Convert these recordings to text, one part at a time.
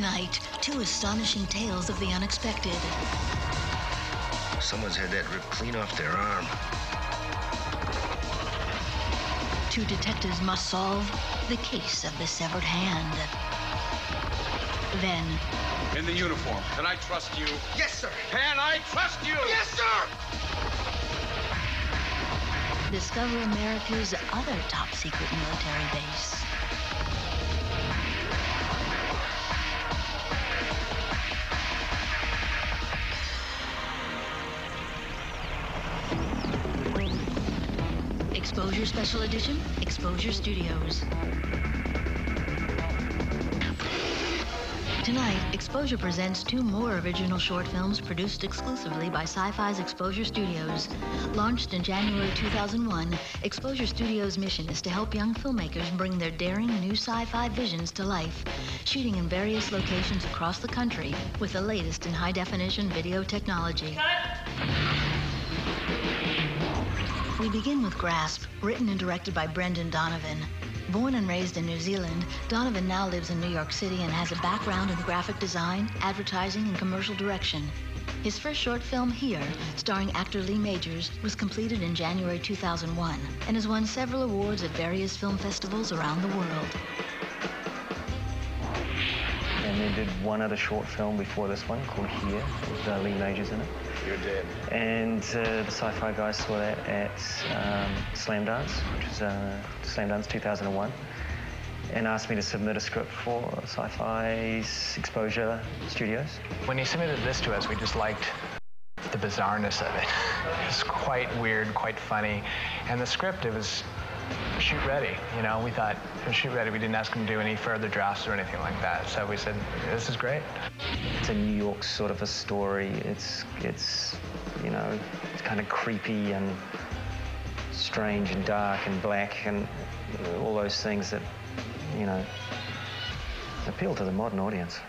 Tonight, two astonishing tales of the unexpected. Someone's had that ripped clean off their arm. Two detectives must solve the case of the severed hand. Then... In the uniform, can I trust you? Yes, sir. Can I trust you? Yes, sir. Discover America's other top-secret military base. Exposure Special Edition, Exposure Studios. Tonight, Exposure presents two more original short films produced exclusively by Sci-Fi's Exposure Studios. Launched in January 2001, Exposure Studios' mission is to help young filmmakers bring their daring new sci-fi visions to life, shooting in various locations across the country with the latest in high-definition video technology. We begin with Grasp, written and directed by Brendan Donovan. Born and raised in New Zealand, Donovan now lives in New York City and has a background in graphic design, advertising, and commercial direction. His first short film, Here, starring actor Lee Majors, was completed in January 2001 and has won several awards at various film festivals around the world. And then did one other short film before this one called Here, with Lee Majors in it. You're dead. And the Sci-Fi guys saw that at Slam Dance, which was Slam Dance 2001, and asked me to submit a script for Sci-Fi's Exposure Studios. When he submitted this to us, we just liked the bizarreness of it. It was quite weird, quite funny. And the script, it was shoot ready. You know, we thought it was shoot ready. We didn't ask him to do any further drafts or anything like that. So we said, this is great. It's a New York sort of a story. It's you know, it's kind of creepy and strange and dark and black and all those things that, you know, appeal to the modern audience.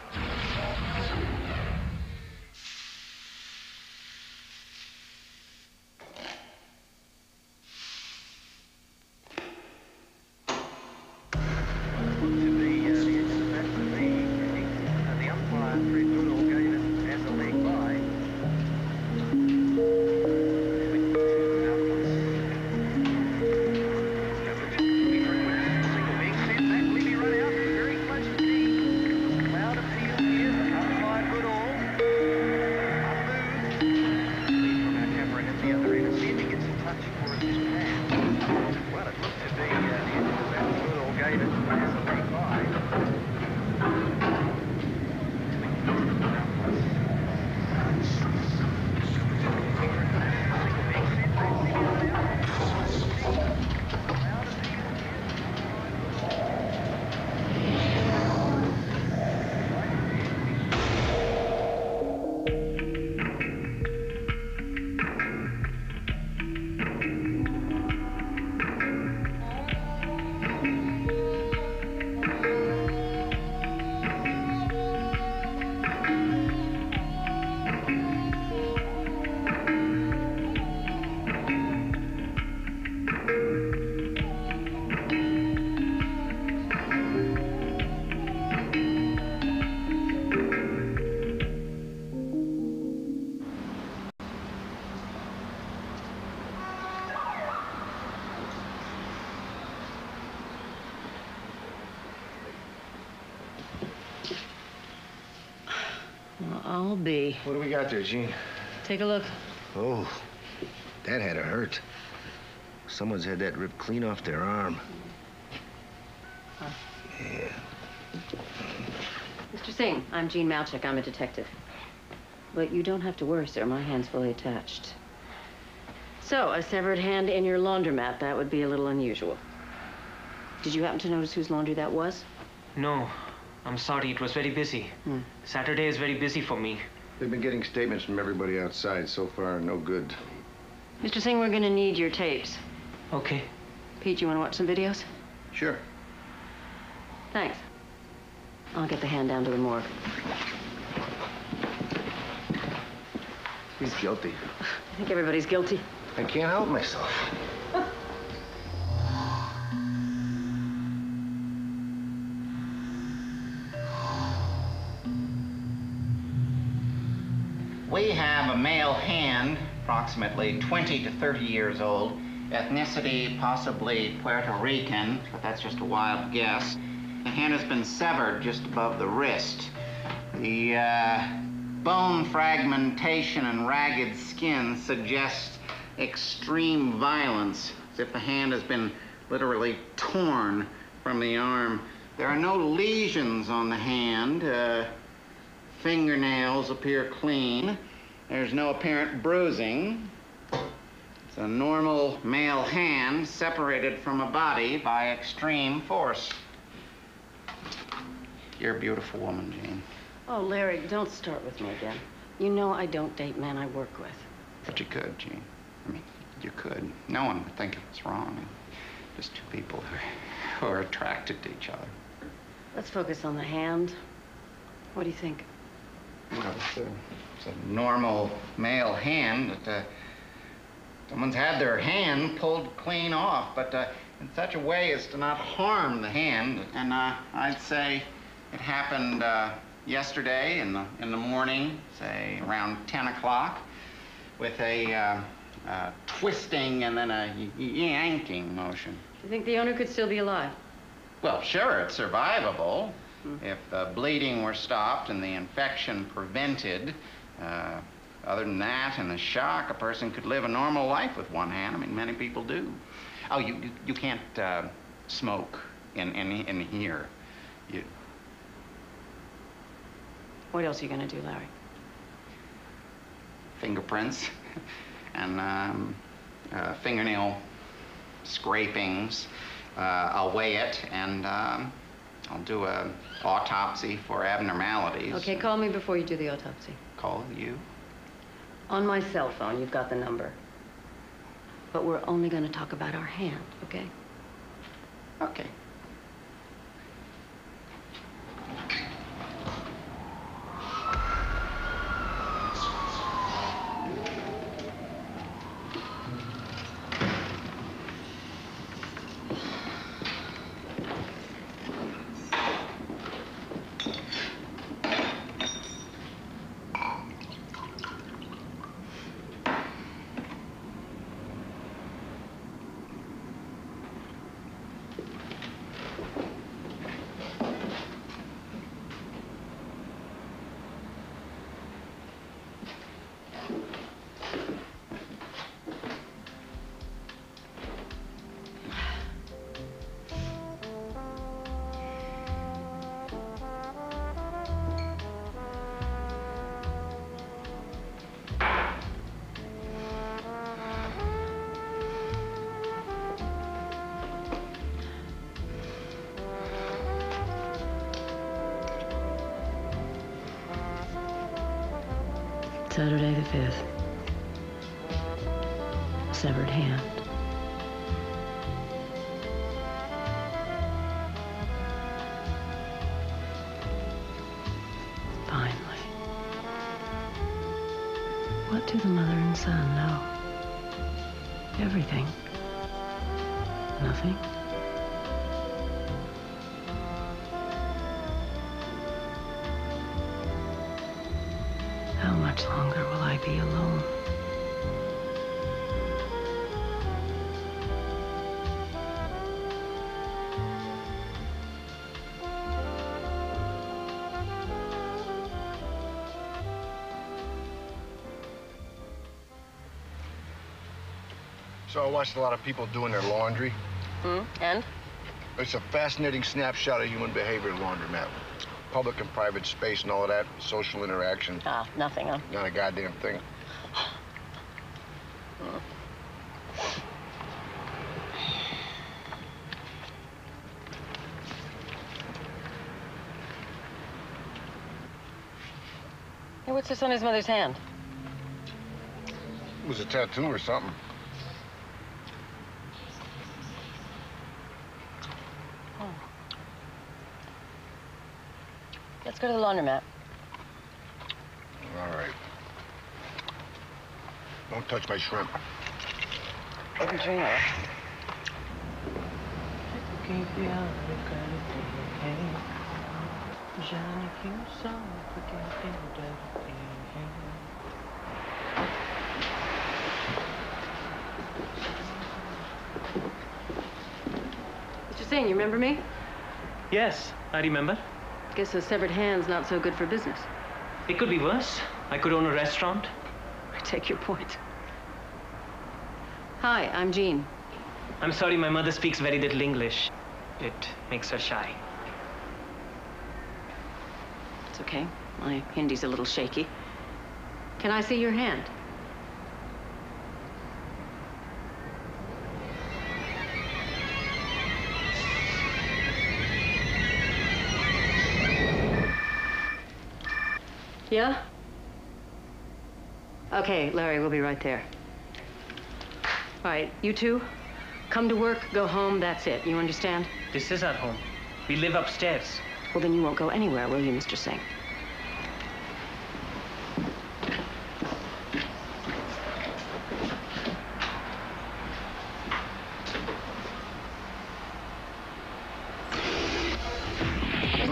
I'll be. What do we got there, Gene? Take a look. Oh, that had to hurt. Someone's had that ripped clean off their arm. Huh. Yeah. Mr. Singh, I'm Jean Malchuk. I'm a detective. But you don't have to worry, sir. My hand's fully attached. So, a severed hand in your laundromat, that would be a little unusual. Did you happen to notice whose laundry that was? No. I'm sorry, it was very busy. Saturday is very busy for me. They've been getting statements from everybody outside. So far, no good. Mr. Singh, we're gonna need your tapes. Okay. Pete, you wanna watch some videos? Sure. Thanks. I'll get the hand down to the morgue. He's guilty. I think everybody's guilty. I can't help myself. we have a male hand, approximately 20 to 30 years old, ethnicity possibly Puerto Rican, but that's just a wild guess. The hand has been severed just above the wrist. The bone fragmentation and ragged skin suggests extreme violence, as if the hand has been literally torn from the arm. There are no lesions on the hand. Fingernails appear clean. There's no apparent bruising. It's a normal male hand separated from a body by extreme force. You're a beautiful woman, Jane. Oh, Larry, don't start with me again. You know I don't date men I work with. But you could, Jane. I mean, you could. No one would think it's wrong. Just two people who are attracted to each other. Let's focus on the hand. What do you think? You know, it's a normal male hand that someone's had their hand pulled clean off, but in such a way as to not harm the hand. And I'd say it happened yesterday in the morning, say around 10 o'clock, with a twisting and then a yanking motion. Do you think the owner could still be alive? Well, sure, it's survivable. If the bleeding were stopped and the infection prevented. Other than that and the shock, a person could live a normal life with one hand. I mean, many people do. Oh, you can't smoke in here. What else are you gonna do, Larry? Fingerprints and fingernail scrapings. I'll weigh it and I'll do a autopsy for abnormalities. Okay, call me before you do the autopsy. Call you? On my cell phone, you've got the number. But we're only gonna talk about our hand, okay? Okay. Saturday the 5th. Severed hand. Finally. What do the mother and son know? Everything. Nothing. How much longer will I be alone? So I watched a lot of people doing their laundry. And? It's a fascinating snapshot of human behavior in laundromat. Public and private space and all of that, social interaction. Ah, nothing, huh? Not a goddamn thing. Hey, what's this on his mother's hand? It was a tattoo or something. Let's go to the laundromat. All right. Don't touch my shrimp. Good dreamer. Singh, you remember me? Yes, I remember. Guess a severed hand's not so good for business. It could be worse. I could own a restaurant. I take your point. Hi, I'm Jean. I'm sorry, my mother speaks very little English. It makes her shy. It's okay. My Hindi's a little shaky. Can I see your hand? Yeah? Okay, Larry, we'll be right there. All right, you two, come to work, go home, that's it. You understand? This is our home. We live upstairs. Well, then you won't go anywhere, will you, Mr. Singh?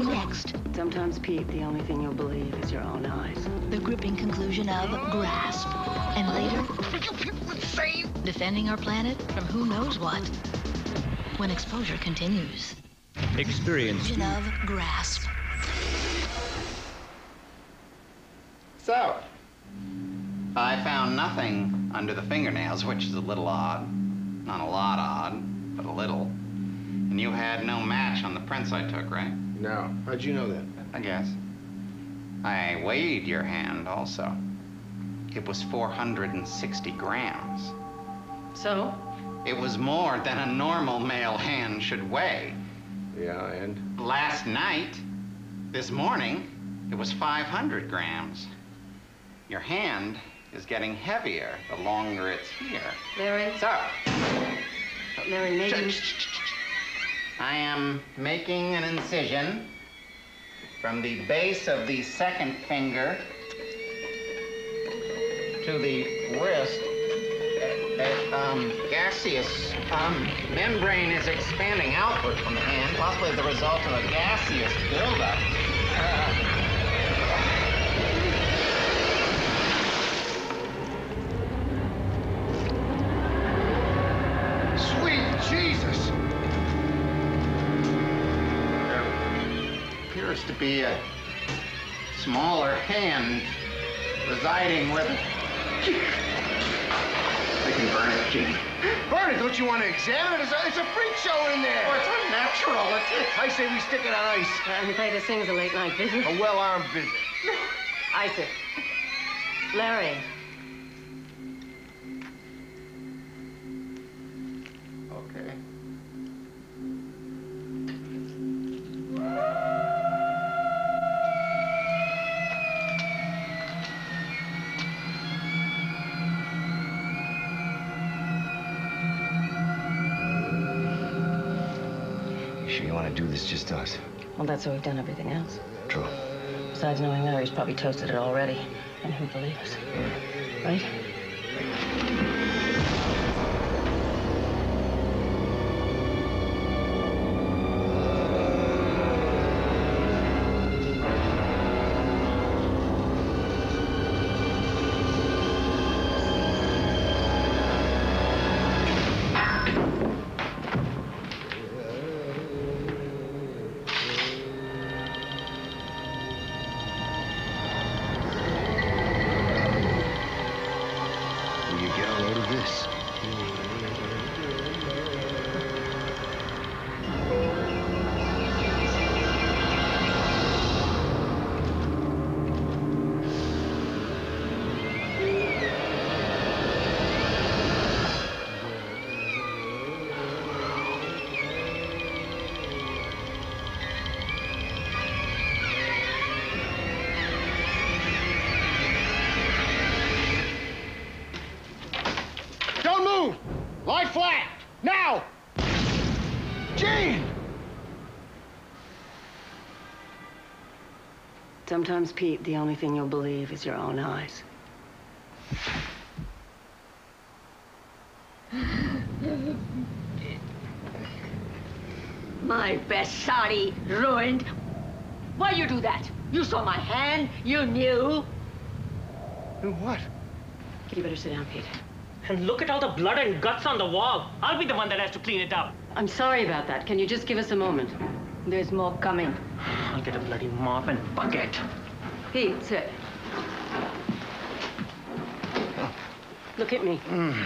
Next, Sometimes, Pete, the only thing you'll believe is your own eyes. the gripping conclusion of Grasp. And later, defending our planet from who knows what. When exposure continues. Experience. Conclusion of Grasp. So, I found nothing under the fingernails, which is a little odd. Not a lot odd, but a little. And you had no match on the prints I took, right? No. How'd you know that? I guess. I weighed your hand also. It was 460 grams. So? It was more than a normal male hand should weigh. Yeah, and? Last night, this morning, it was 500 grams. Your hand is getting heavier the longer it's here. Larry? So, Larry, maybe... I am making an incision from the base of the second finger to the wrist. A gaseous membrane is expanding outward from the hand, possibly the result of a gaseous buildup. Sweet Jesus! Appears to be a smaller hand residing with it. We can burn it, Gene. Burn it! Don't you want to examine it? It's a freak show in there! Oh, it's unnatural. I say we stick it on ice. I'm afraid this thing's a late night visit. A well-armed visit. Ice it. Larry. Okay. Sure you want to do this just us? Well, that's how we've done everything else. True. Besides, knowing Larry's probably toasted it already. And who'd believe us? Right? Will you get a load of this? Don't move! Lie flat! Now! Gene! Sometimes, Pete, the only thing you'll believe is your own eyes. My best sari ruined. Why you do that? You saw my hand. You knew. Knew what? You better sit down, Pete. And look at all the blood and guts on the wall. I'll be the one that has to clean it up. I'm sorry about that. Can you just give us a moment? There's more coming. I'll get a bloody mop and bucket. Pete, sit. Look at me.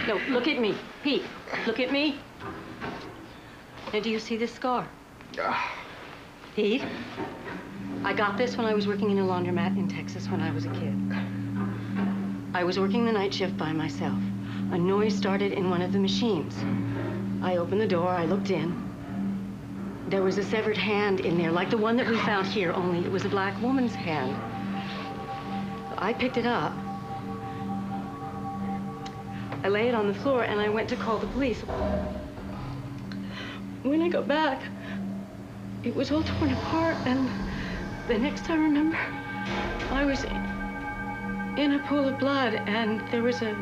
No, look at me. Pete, look at me. Now, do you see this scar? Pete, I got this when I was working in a laundromat in Texas when I was a kid. I was working the night shift by myself. A noise started in one of the machines. I opened the door, I looked in. There was a severed hand in there, like the one that we found here, only it was a black woman's hand. I picked it up. I lay it on the floor and I went to call the police. When I got back, it was all torn apart, and the next I remember, I was in a pool of blood, and there was a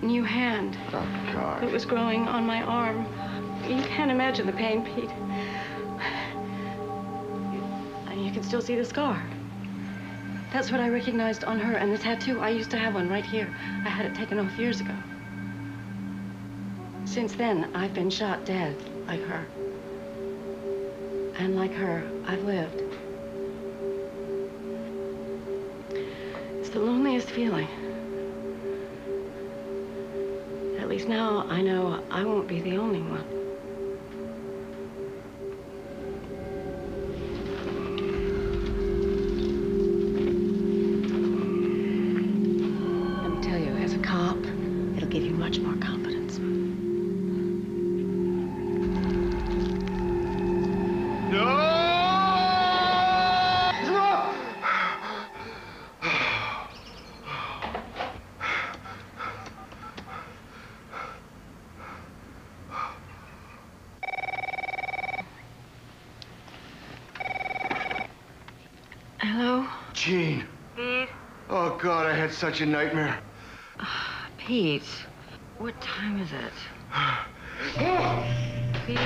new hand that was growing on my arm. You can't imagine the pain, Pete. And you can still see the scar. That's what I recognized on her, and the tattoo, I used to have one right here. I had it taken off years ago. Since then, I've been shot dead, like her. And like her, I've lived. It's the loneliest feeling. At least now I know I won't be the only one. Let me tell you, as a cop, it'll give you much more confidence. Hello? Jean. Pete? Oh, God, I had such a nightmare. Pete, what time is it? Pete?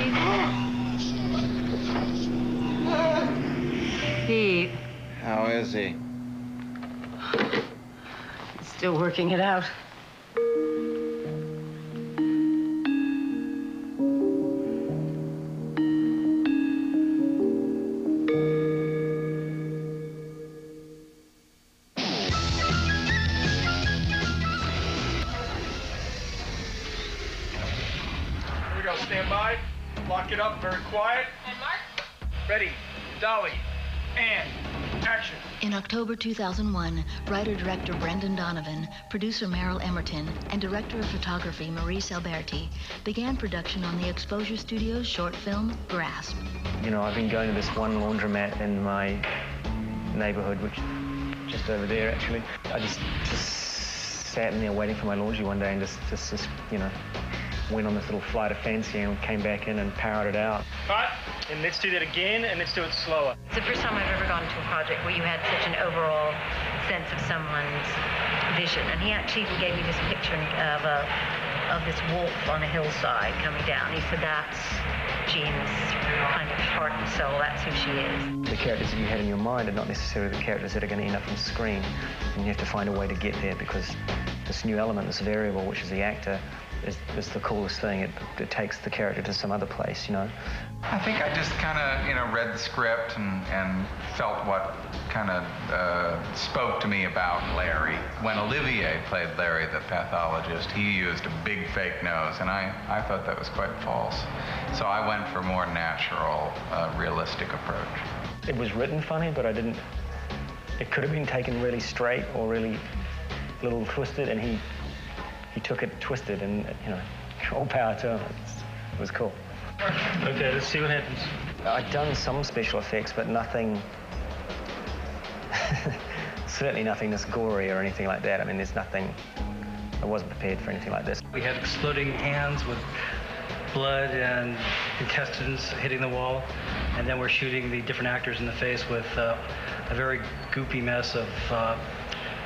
Pete? How is he? Still working it out. Stand by. Lock it up. Very quiet. And Mark? Ready. Dolly. And action. In October 2001, writer-director Brendan Donovan, producer Merrill Emerton, and director of photography Maurice Alberti began production on the Exposure Studios short film, Grasp. You know, I've been going to this one laundromat in my neighborhood, which just over there, actually. I just sat in there waiting for my laundry one day and just you know, went on this little flight of fancy and came back in and powered it out. Cut. And let's do that again, and let's do it slower. It's the first time I've ever gone to a project where you had such an overall sense of someone's vision. And he actually gave me this picture of this wolf on a hillside coming down. He said, that's Jean's kind of heart and soul. That's who she is. The characters that you had in your mind are not necessarily the characters that are going to end up on screen. And you have to find a way to get there, because this new element, this variable, which is the actor, is the coolest thing. It takes the character to some other place, you know. I think I just kind of, you know, read the script and felt what kind of spoke to me about Larry. When Olivier played Larry, the pathologist, he used a big fake nose, and I thought that was quite false. So I went for a more natural, realistic approach. It was written funny, but it could have been taken really straight or really little twisted, and he took it twisted, and, you know, all power to him. It was cool. Okay, let's see what happens. I'd done some special effects, but nothing, certainly nothing this gory or anything like that. I mean, there's nothing, I wasn't prepared for anything like this. We had exploding hands with blood and intestines hitting the wall, and then we're shooting the different actors in the face with a very goopy mess of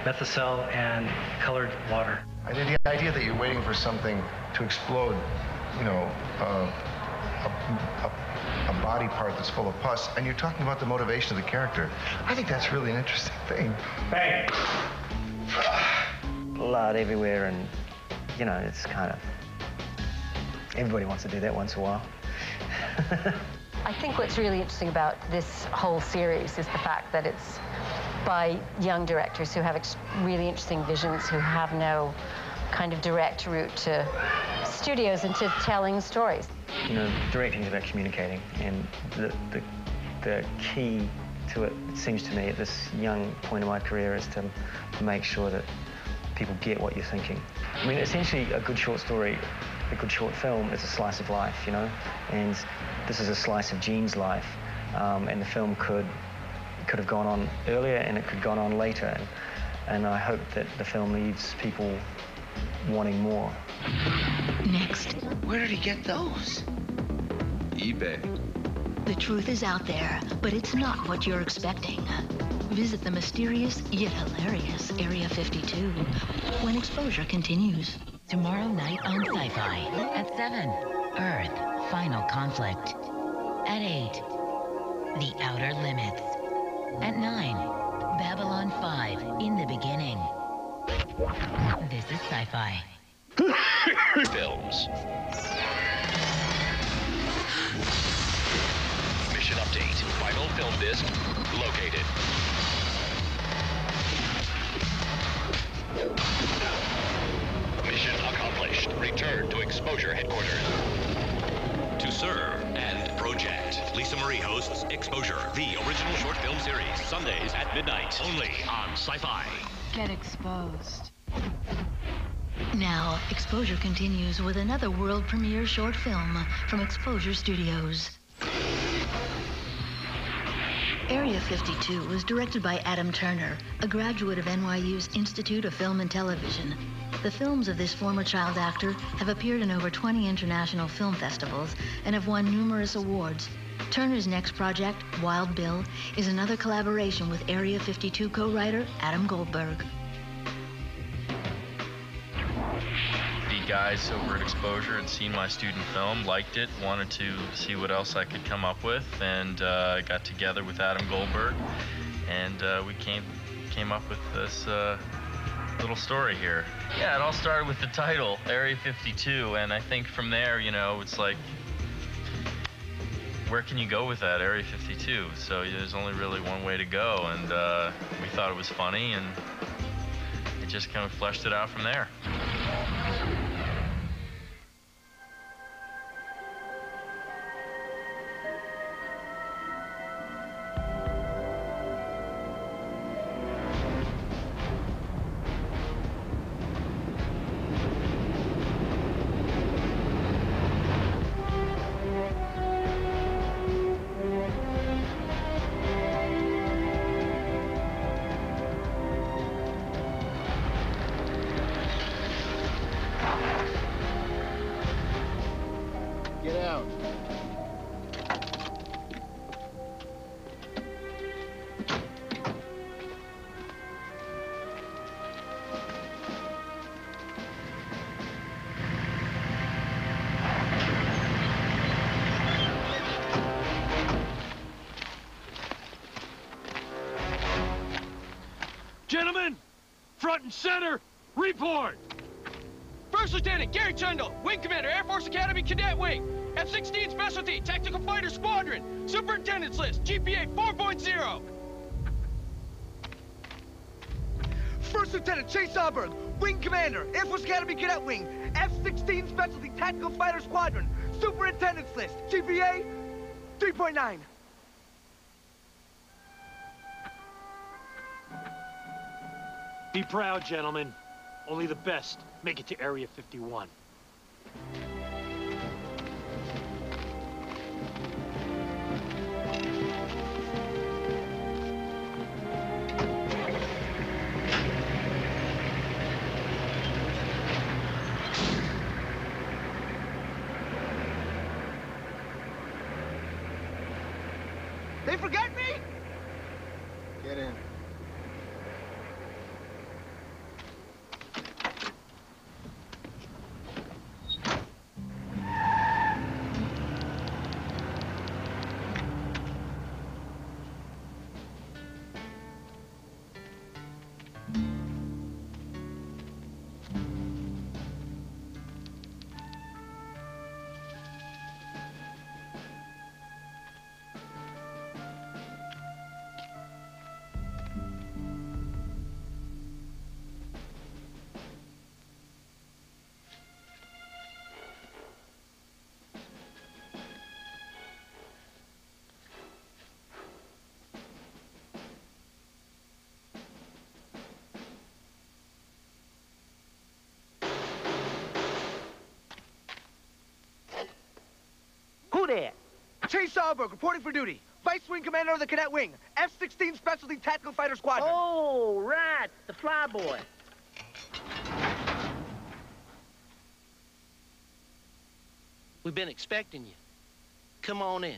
Methocel and colored water. I did the idea that you're waiting for something to explode, you know, a body part that's full of pus, and you're talking about the motivation of the character. I think that's really an interesting thing. Bang! Blood everywhere, and, you know, it's kind of Everybody wants to do that once in a while. I think what's really interesting about this whole series is the fact that it's by young directors who have really interesting visions, who have no kind of direct route to studios and to telling stories. You know, directing is about communicating, and the key to it, it seems to me, at this young point in my career, is to make sure that people get what you're thinking. I mean, essentially, a good short story, a good short film is a slice of life, you know, and this is a slice of Gene's life, and the film could have gone on earlier and it could have gone on later, and I hope that the film leaves people wanting more. Next. Where did he get those? eBay. The truth is out there, but it's not what you're expecting. Visit the mysterious yet hilarious Area 52 when exposure continues. Tomorrow night on Sci-Fi at 7, Earth, Final Conflict. At 8, The Outer Limits. At 9, Babylon 5, In the Beginning. This is Sci-Fi. Films. Mission update. Final film disc located. Mission accomplished. Return to Exposure Headquarters. To Serve and Project. Lisa Marie hosts Exposure, the original short film series. Sundays at midnight. Only on Sci-Fi. Get exposed. Now, Exposure continues with another world premiere short film from Exposure Studios. Area 52 was directed by Adam Turner, a graduate of NYU's Institute of Film and Television. The films of this former child actor have appeared in over 20 international film festivals and have won numerous awards. Turner's next project, Wild Bill, is another collaboration with Area 52 co-writer Adam Goldberg. The guys over at Exposure had seen my student film, liked it, wanted to see what else I could come up with, and got together with Adam Goldberg, and we came up with this little story here. Yeah, it all started with the title, Area 52, and I think from there, you know, it's like, where can you go with that, Area 52? So there's only really one way to go, and we thought it was funny, and it just kind of fleshed it out from there. Get out. Gentlemen, front and center, report! First Lieutenant Gary Chundle, Wing Commander, Air Force Academy Cadet Wing, F-16 Specialty, Tactical Fighter Squadron, Superintendent's List, GPA 4.0. First Lieutenant Chase Auberg, Wing Commander, Air Force Academy Cadet Wing, F-16 Specialty, Tactical Fighter Squadron, Superintendent's List, GPA 3.9. Be proud, gentlemen. Only the best make it to Area 51. They forget me? Get in. there? Chase Alberg, reporting for duty. Vice Wing Commander of the Cadet Wing, F-16 Specialty Tactical Fighter Squadron. Oh, right, the flyboy. We've been expecting you. Come on in.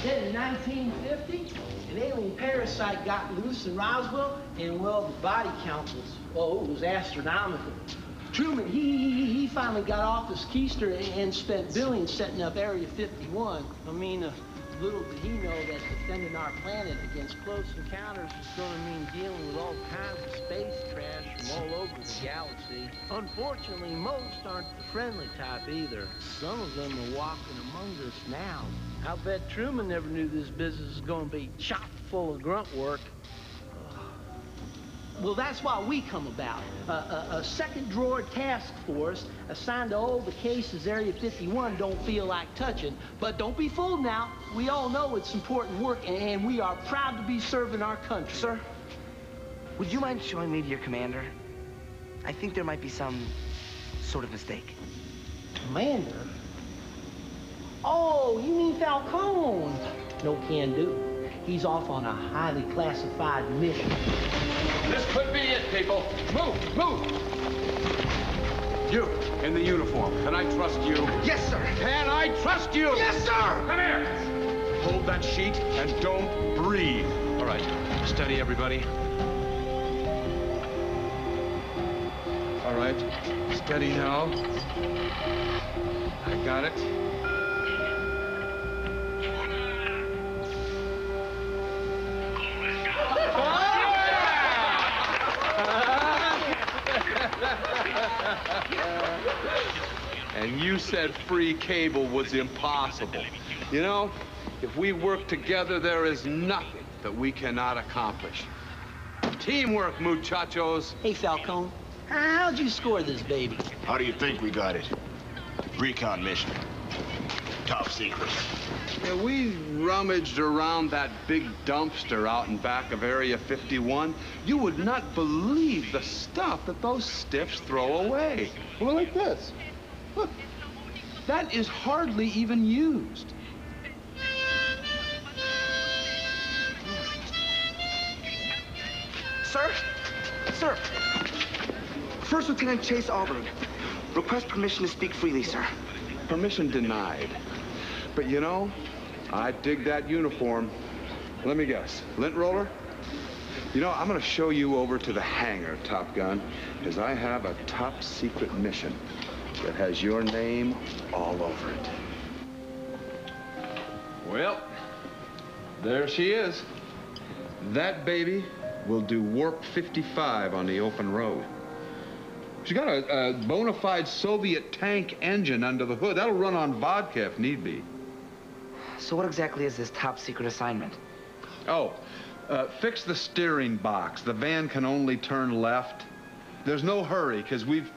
Then in 1950, an alien parasite got loose in Roswell, and, well, the body count was astronomical. Truman, he finally got off his keister and spent billions setting up Area 51. I mean, little did he know that defending our planet against close encounters was going to mean dealing with all kinds of space trash from all over the galaxy. Unfortunately, most aren't the friendly type either. Some of them are walking among us now. I'll bet Truman never knew this business was going to be chock full of grunt work. Well, that's why we come about. A second drawer task force assigned to all the cases Area 51 don't feel like touching. But don't be fooled now. We all know it's important work, and we are proud to be serving our country. Sir, would you mind showing me to your commander? I think there might be some sort of mistake. Commander? Oh, you mean Falcone? No can do. He's off on a highly classified mission. This could be it, people. Move, move! You, in the uniform, can I trust you? Yes, sir. Can I trust you? Yes, sir! Come here! Hold that sheet and don't breathe. All right, steady, everybody. All right, steady now. I got it. And you said free cable was impossible. You know, if we work together, there is nothing that we cannot accomplish. Teamwork, muchachos. Hey, Falcone, how'd you score this baby? How do you think we got it? Recon mission. Top secret. Yeah, we rummaged around that big dumpster out in back of Area 51. You would not believe the stuff that those stiffs throw away. Well, like this. Look, that is hardly even used. Sir? Sir. First Lieutenant Chase Alberg. Request permission to speak freely, sir. Permission denied. But you know, I dig that uniform. Let me guess, lint roller? You know, I'm gonna show you over to the hangar, Top Gun, because I have a top secret mission that has your name all over it. Well, there she is. That baby will do warp 55 on the open road. She's got a bona fide Soviet tank engine under the hood. That'll run on vodka if need be. So what exactly is this top secret assignment? Oh, fix the steering box. The van can only turn left. There's no hurry, because we've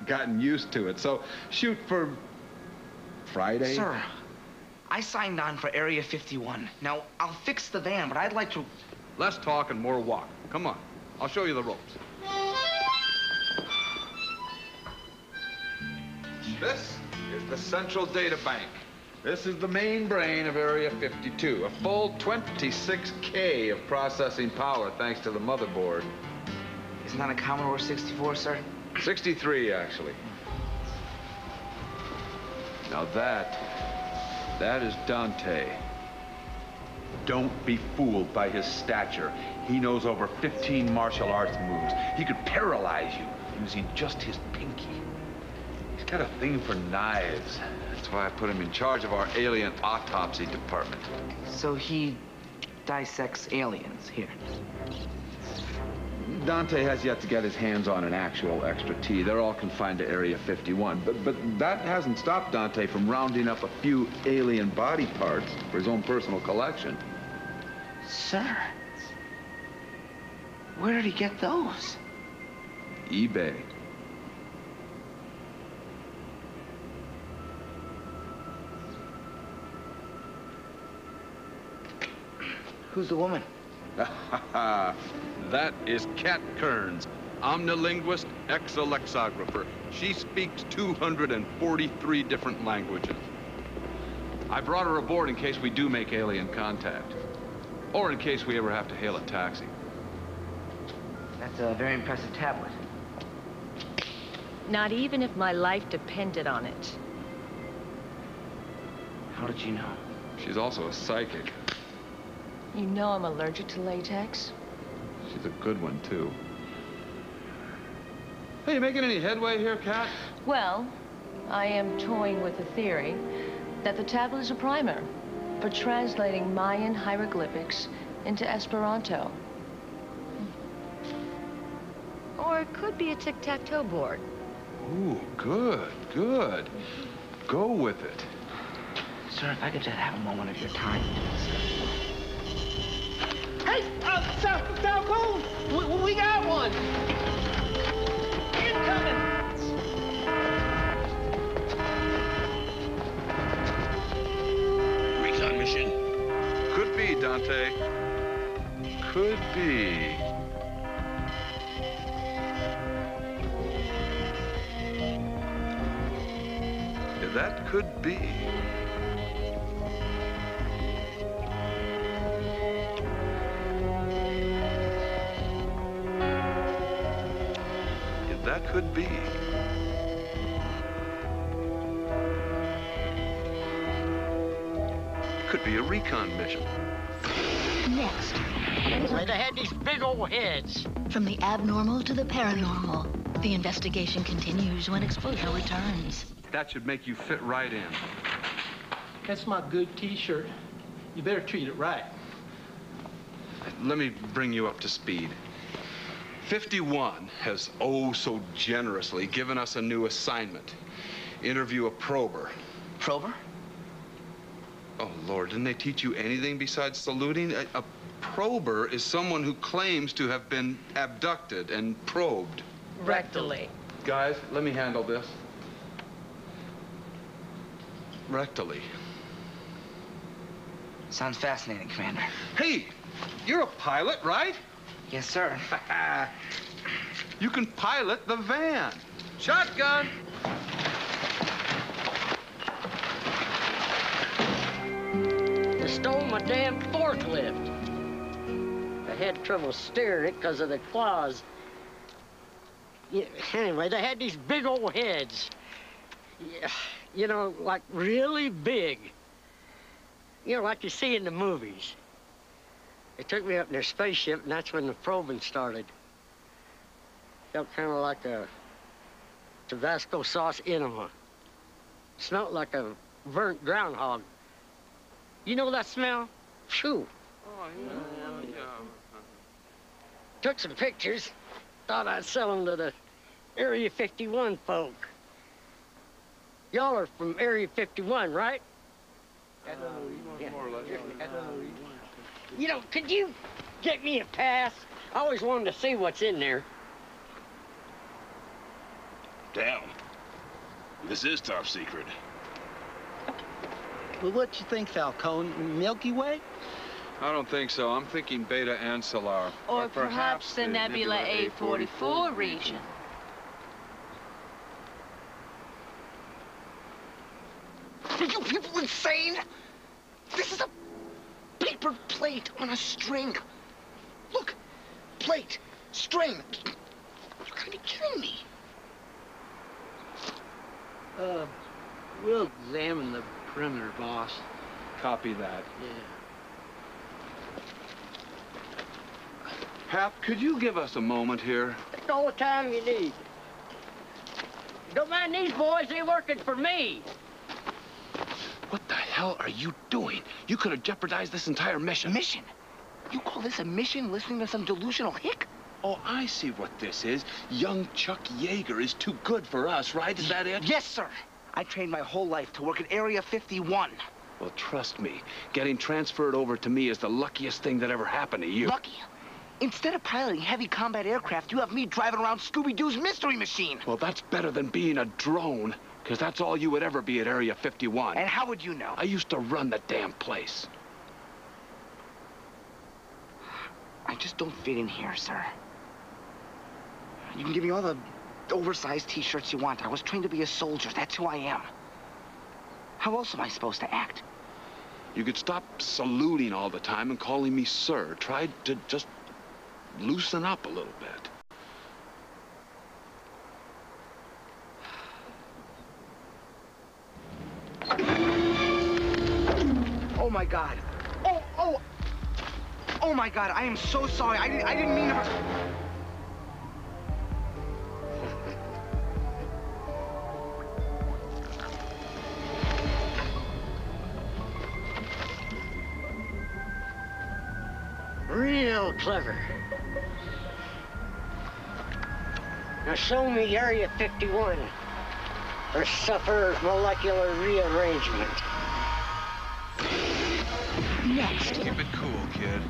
gotten used to it. So shoot for Friday. Sir, I signed on for Area 51. Now, I'll fix the van, but I'd like to... Less talk and more walk. Come on, I'll show you the ropes. This is the central data bank. This is the main brain of Area 52. A full 26K of processing power thanks to the motherboard. Isn't that a Commodore 64, sir? 63, actually. Now that is Dante. Don't be fooled by his stature. He knows over 15 martial arts moves. He could paralyze you using just his pinky. He's got a thing for knives. That's why I put him in charge of our alien autopsy department. So he dissects aliens here. Dante has yet to get his hands on an actual extra T. They're all confined to Area 51. But that hasn't stopped Dante from rounding up a few alien body parts for his own personal collection. Sir, where did he get those? eBay. Who's the woman? That is Kat Kearns, omnilinguist, ex-alexographer. She speaks 243 different languages. I brought her aboard in case we do make alien contact. Or in case we ever have to hail a taxi. That's a very impressive tablet. Not even if my life depended on it. How did you know? She's also a psychic. You know I'm allergic to latex. She's a good one, too. Hey, you making any headway here, Kat? Well, I am toying with the theory that the tablet is a primer for translating Mayan hieroglyphics into Esperanto. Or it could be a tic-tac-toe board. Ooh, good, good. Go with it. Sir, if I could just have a moment of your time. Hey, Falcone! We got one! Incoming! Recon mission. Could be, Dante. Could be. Yeah, that could be. That could be. Could be a recon mission. Next. They had these big old heads. From the abnormal to the paranormal, the investigation continues when exposure returns. That should make you fit right in. That's my good T-shirt. You better treat it right. Let me bring you up to speed. 51 has so generously given us a new assignment. Interview a prober. Prober? Oh, Lord, didn't they teach you anything besides saluting? A prober is someone who claims to have been abducted and probed. Rectally. Guys, let me handle this. Rectally. Sounds fascinating, Commander. Hey, you're a pilot, right? Yes, sir. You can pilot the van. Shotgun! They stole my damn forklift. I had trouble steering it because of the claws. Yeah, anyway, they had these big old heads. Yeah, you know, like really big. You know, like you see in the movies. They took me up in their spaceship, and that's when the probing started. Felt kind of like a Tabasco sauce enema. Smelled like a burnt groundhog. You know that smell? Phew. Oh, yeah. Took some pictures. Thought I'd sell them to the Area 51 folk. Y'all are from Area 51, right? More or less. You know, could you get me a pass? I always wanted to see what's in there. Damn. This is top secret. Well, what you think, Falcone? Milky Way? I don't think so. I'm thinking Beta Ancillar. Or perhaps the Nebula A44 region. Are you people insane? This is a paper plate on a string. Look, plate, string. You gotta be kidding me. We'll examine the perimeter, boss. Copy that. Yeah. Hap, could you give us a moment here? Take all the time you need. Don't mind these boys, they're working for me. What the hell are you doing? You could have jeopardized this entire mission. Mission? You call this a mission, listening to some delusional hick? Oh, I see what this is. Young Chuck Yeager is too good for us, right? Is that it? Yes, sir. I trained my whole life to work at Area 51. Well, trust me, getting transferred over to me is the luckiest thing that ever happened to you. Lucky? Instead of piloting heavy combat aircraft, you have me driving around Scooby-Doo's mystery machine. Well, that's better than being a drone, because that's all you would ever be at Area 51. And how would you know? I used to run the damn place. I just don't fit in here, sir. You can give me all the oversized T-shirts you want. I was trained to be a soldier. That's who I am. How else am I supposed to act? You could stop saluting all the time and calling me sir. Try to just loosen up a little bit. Oh, my God. Oh, my God. I am so sorry. I didn't mean to... Real clever. Now show me Area 51, or suffer molecular rearrangement. Next. Keep it cool, kid.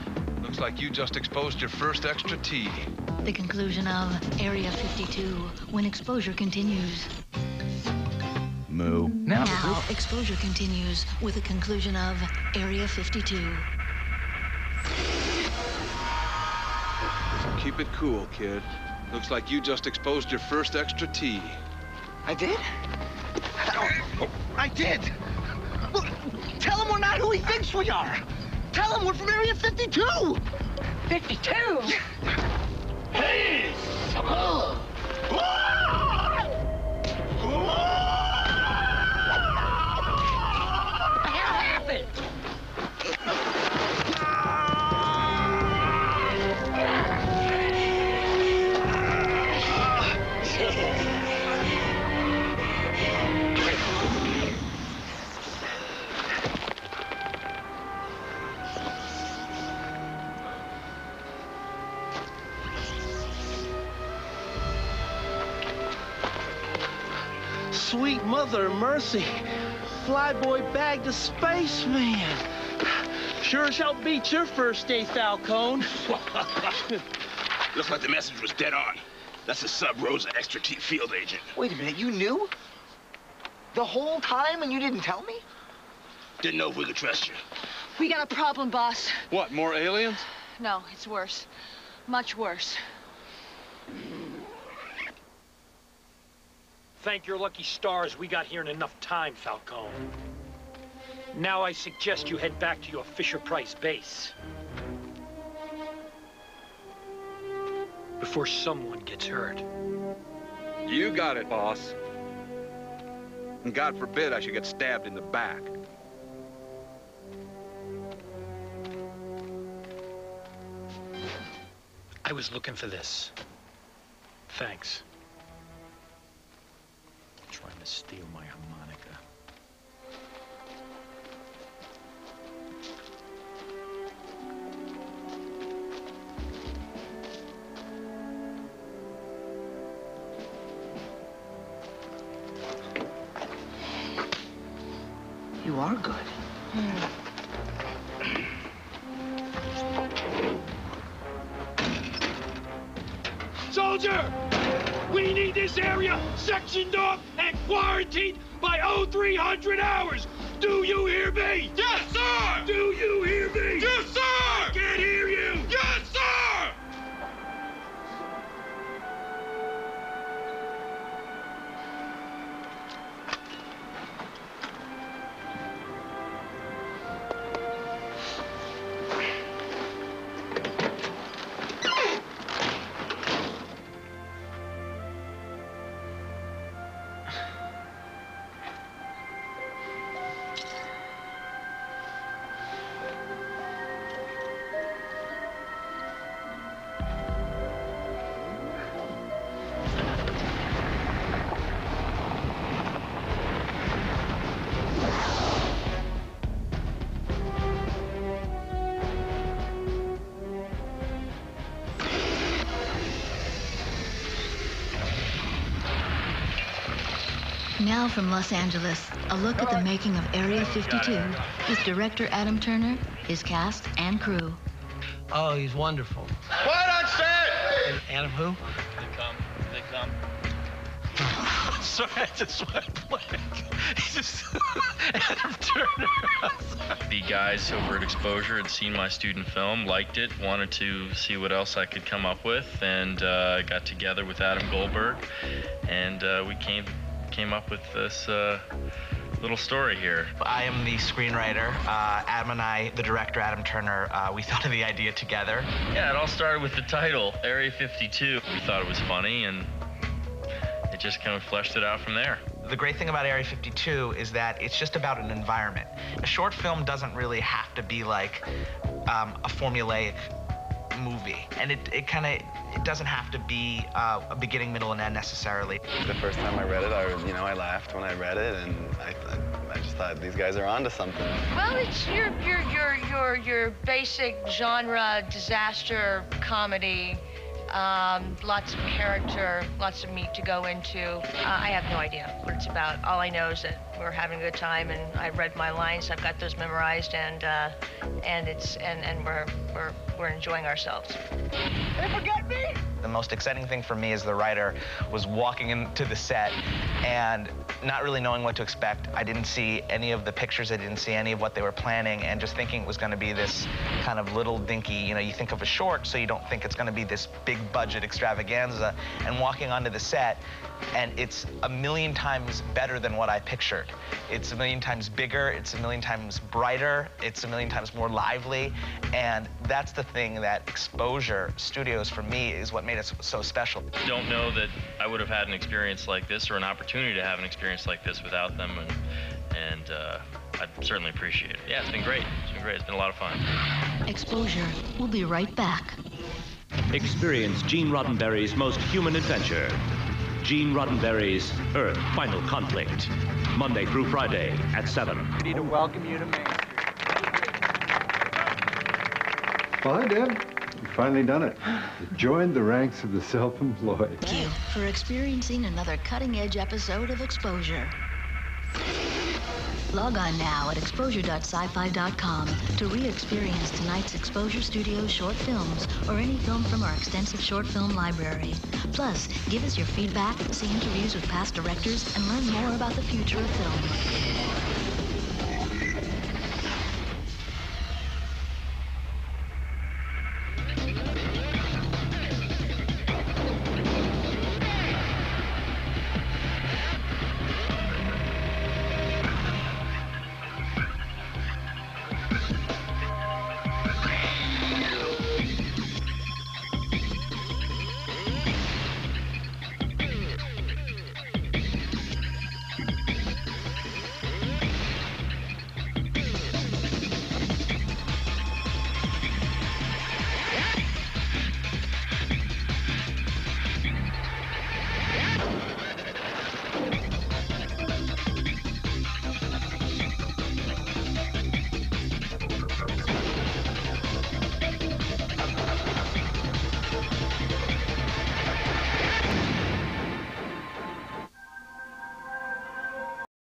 Looks like you just exposed your first extra T. The conclusion of Area 52 when exposure continues. Moo. Now exposure continues with the conclusion of Area 52. Keep it cool, kid. Looks like you just exposed your first extra T. I did? I did! Look, tell him we're not who he thinks we are! Tell him we're from Area 52! 52? Hey! What the hell happened? Sweet mother of mercy. Flyboy bagged a spaceman. Sure shall beat your first day, Falcone. Looks like the message was dead on. That's a Sub-Rosa Extra T field agent. Wait a minute, you knew? The whole time and you didn't tell me? Didn't know if we could trust you. We got a problem, boss. What, more aliens? No, it's worse. Much worse. Thank your lucky stars we got here in enough time, Falcone. Now I suggest you head back to your Fisher-Price base. Before someone gets hurt. You got it, boss. And God forbid I should get stabbed in the back. I was looking for this. Thanks. Trying to steal my harmonica. You are good. Soldier! We need this area sectioned off and quarantined by 0300 hours! Do you hear me? Yes, sir! Do you hear me? Yes, sir! I can't hear you! Yes, sir! Now from Los Angeles, a look at the making of Area 52 with director Adam Turner, his cast and crew. Oh, he's wonderful. Quiet on set! And Adam who? They come. Sorry, I just went blank. He's just Adam Turner. The guys over at Exposure had seen my student film, liked it, wanted to see what else I could come up with, and got together with Adam Goldberg, and we came up with this little story here. I am the screenwriter. Adam and I, the director, Adam Turner, we thought of the idea together. Yeah, it all started with the title, Area 52. We thought it was funny, and it just kind of fleshed it out from there. The great thing about Area 52 is that it's just about an environment. A short film doesn't really have to be like a formulaic movie, and it doesn't have to be a beginning, middle, and end necessarily. The first time I read it, I laughed when I read it, and I just thought these guys are onto something. Well, it's your basic genre disaster comedy. Lots of character, lots of meat to go into. I have no idea what it's about. All I know is that we're having a good time, and I read my lines. I've got those memorized, and we're enjoying ourselves. They forget me? The most exciting thing for me as the writer was walking into the set and not really knowing what to expect. I didn't see any of the pictures. I didn't see any of what they were planning, and just thinking it was going to be this kind of little dinky, you think of a short, so you don't think it's going to be this big budget extravaganza, and walking onto the set, and it's a million times better than what I pictured. It's a million times bigger, it's a million times brighter, it's a million times more lively, and that's the thing that Exposure Studios, for me, is what made it so special. I don't know that I would have had an experience like this, or an opportunity to have an experience like this without them, and I certainly appreciate it. Yeah, it's been great. It's been a lot of fun. Exposure. We'll be right back. Experience Gene Roddenberry's most human adventure. Gene Roddenberry's Earth Final Conflict. Monday through Friday at 7. We need to welcome you to Main Street. Well, hi, Deb. You've finally done it. You joined the ranks of the self-employed. Thank you for experiencing another cutting-edge episode of Exposure. Log on now at exposure.sci-fi.com to re-experience tonight's Exposure Studios short films or any film from our extensive short film library. Plus, give us your feedback, see interviews with past directors, and learn more about the future of film.